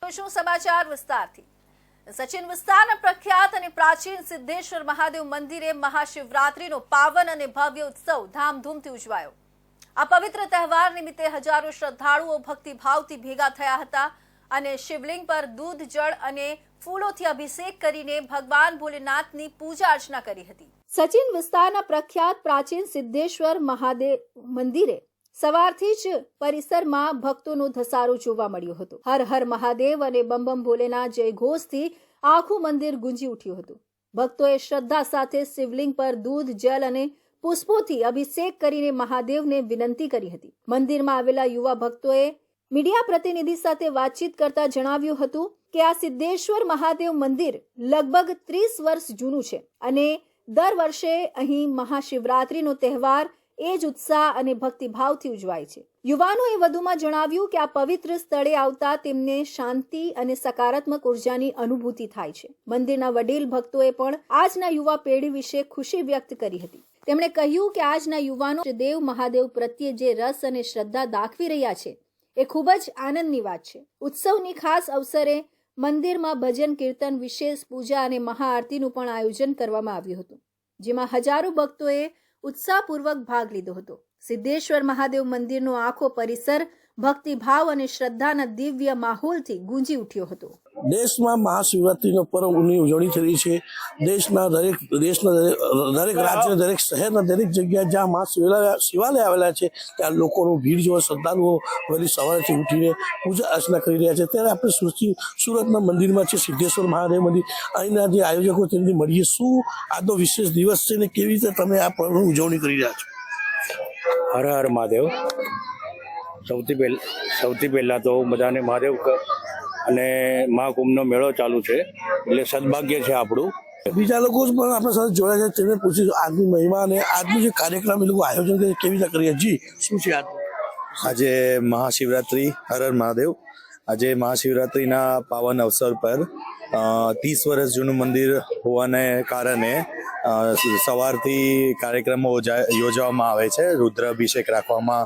જોઈશું સમાચાર વિસ્તારથી। સચિન વિસ્તારના પ્રખ્યાત અને પ્રાચીન સિદ્ધેશ્વર મહાદેવ મંદિરે મહાશિવરાત્રીનો પાવન અને ભવ્ય ઉત્સવ ધામધૂમથી ઉજવાયો। આ પવિત્ર તહેવાર નિમિત્તે હજારો શ્રદ્ધાળુઓ ભક્તિભાવથી ભેગા થયા હતા અને શિવલિંગ પર દૂધ, જળ અને ફૂલોથી અભિષેક કરીને ભગવાન ભોલેનાથની પૂજા અર્ચના કરી હતી। સચિન વિસ્તારના પ્રખ્યાત પ્રાચીન સિદ્ધેશ્વર મહાદેવ મંદિરે સવારથી જ પરિસરમાં ભક્તોનો ધસારો જોવા મળ્યો હતો। હર હર મહાદેવ અને બમ બમ ભોલેના જયઘોષથી આખું મંદિર ગુંજી ઉઠ્યું હતું। ભક્તોએ શ્રદ્ધા સાથે શિવલિંગ પર દૂધ, જલ અને પુષ્પોથી અભિષેક કરીને મહાદેવને વિનંતી કરી હતી। મંદિરમાં આવેલા યુવા ભક્તોએ મીડિયા પ્રતિનિધિ સાથે વાતચીત કરતા જણાવ્યું હતું કે આ સિદ્ધેશ્વર મહાદેવ મંદિર લગભગ 30 વર્ષ જૂનું છે અને દર વર્ષે અહીં મહાશિવરાત્રીનો તહેવાર એ જ ઉત્સાહ અને ભક્તિભાવથી ઉજવાય છે। યુવાનોએ વધુમાં જણાવ્યું કે આ પવિત્ર સ્થળે આવતા તેમને શાંતિ અને સકારાત્મક ઉર્જાની અનુભૂતિ થાય છે। મંદિરના વડીલ ભક્તોએ પણ આજના યુવા પેઢી વિશે ખુશી વ્યક્ત કરી હતી। તેમણે કહ્યું કે આજના યુવાનો દેવ મહાદેવ પ્રત્યે જે રસ અને શ્રદ્ધા દાખવી રહ્યા છે એ ખૂબ જ આનંદની વાત છે। ઉત્સવની ખાસ અવસરે મંદિરમાં ભજન, કીર્તન, વિશેષ પૂજા અને મહાઆરતીનું પણ આયોજન કરવામાં આવ્યું હતું, જેમાં હજારો ભક્તોએ ઉત્સાહપૂર્વક ભાગ લીધો હતો। સિદ્ધેશ્વર મહાદેવ મંદિરનો આખો પરિસર ભક્તિભાવ અને શ્રદ્ધાના દિવ્ય માહોલથી ગુંજી ઉઠ્યો હતો। દેશમાં મહાશિવરાત્રીનો પર્વની ઉજવણી થઈ રહી છે। દેશના દરેક રાજ્ય, દરેક શહેરના દરેક જગ્યાએ જ્યાં શિવાલય આવેલા છે ત્યાં લોકોનું ભીડ જોવા શ્રદ્ધાળુઓ વહેલી સવારેથી ઉઠીને પૂજા અર્ચના કરી રહ્યા છે। ત્યારે આપણે સુરતના મંદિરમાં છે સિદ્ધેશ્વર મહાદેવ મંદિર, અહીંના જે આયોજકો તેમની મળીએ શું આજનો વિશેષ દિવસ છે ને કેવી રીતે તમે આ પર્વની ઉજવણી કરી રહ્યા છો? હર હર મહાદેવ। સૌથી પહેલાં તો બધાને મહાદેવ અને મહાકુંભનો મેળો ચાલુ છે એટલે સદભાગ્ય છે આપણું। બીજા લોકો પણ આપણા સાથે જોડાયા છે, તેને પૂછીશું આજની મહિમા અને આજનું જે કાર્યક્રમ એ લોકો આયોજન કરે કેવી રીતે કરીએ। જી, શું છે આજે મહાશિવરાત્રિ? હર હર મહાદેવ। આજે મહાશિવરાત્રિના પાવન અવસર પર 30 વર્ષ જૂનું મંદિર હોવાને કારણે સવારથી કાર્યક્રમો યોજવામાં આવે છે। રુદ્રાભિષેક રાખવામાં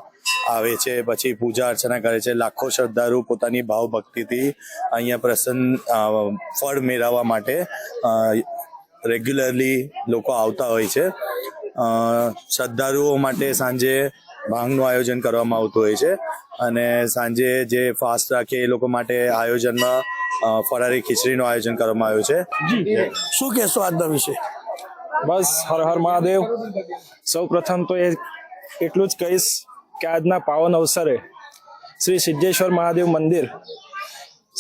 આવે છે, પછી પૂજા અર્ચના કરે છે। લાખો શ્રદ્ધાળુ પોતાની ભાવ ભક્તિથી અહીંયા ફળ મેળવવા માટે રેગ્યુલરલી લોકો આવતા હોય છે। શ્રદ્ધાળુઓ માટે સાંજે ભાંગનું આયોજન કરવામાં આવતું હોય છે અને સાંજે જે ફાસ્ટ રાખે એ લોકો માટે આયોજનમાં ફરારી ખીચડીનું આયોજન કરવામાં આવ્યું છે। શું કહેશો આજના વિશે? બસ હર હર મહાદેવ। સૌ પ્રથમ તો એટલું જ કહીશ કે આજના પાવન અવસરે શ્રી સિદ્ધેશ્વર મહાદેવ મંદિર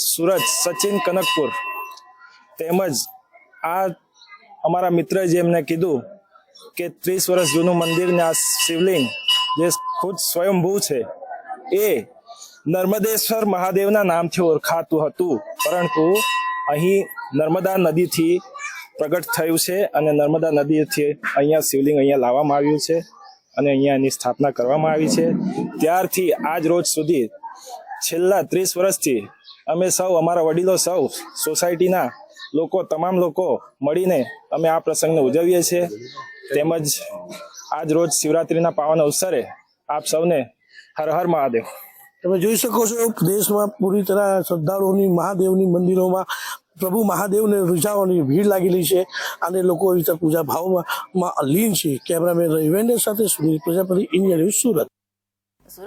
સુરત સચિન કનકપુર તેમજ આ અમારા મિત્રએ જેમને કીધું કે 30 વર્ષ જૂનું મંદિર ને આ શિવલિંગ જે ખુદ સ્વયંભૂ છે એ નર્મદેશ્વર મહાદેવના નામથી ઓળખાતું હતું, પરંતુ અહીં નર્મદા નદીથી પ્રગટ થયું છે અને નર્મદા નદીથી અહીંયા શિવલિંગ અહીંયા લાવવામાં આવ્યું છે અને અહીંયા એની સ્થાપના કરવામાં આવી છે। ત્યારથી આજ રોજ સુધી છેલ્લા 30 વર્ષથી અમે સૌ, અમારા વડીલો સૌ, સોસાયટીના લોકો, તમામ લોકો મળીને અમે આ પ્રસંગને ઉજવીએ છીએ। તેમજ આજ રોજ શિવરાત્રિના પાવન અવસરે આપ સૌને હર હર મહાદેવ। તમે જોઈ શકો છો દેશમાં પૂરી તરહ શ્રદ્ધાળુઓની મહાદેવની મંદિરોમાં પ્રભુ મહાદેવને રીઝાવવાની ભીડ લાગેલી છે અને લોકો પૂજા ભાવમાં લીન છે। કેમેરામેન રવિ વેન્ડર સાથે સુનિલ પ્રજાપતિ, ઇન્ડિયા ન્યૂઝ, સુરત।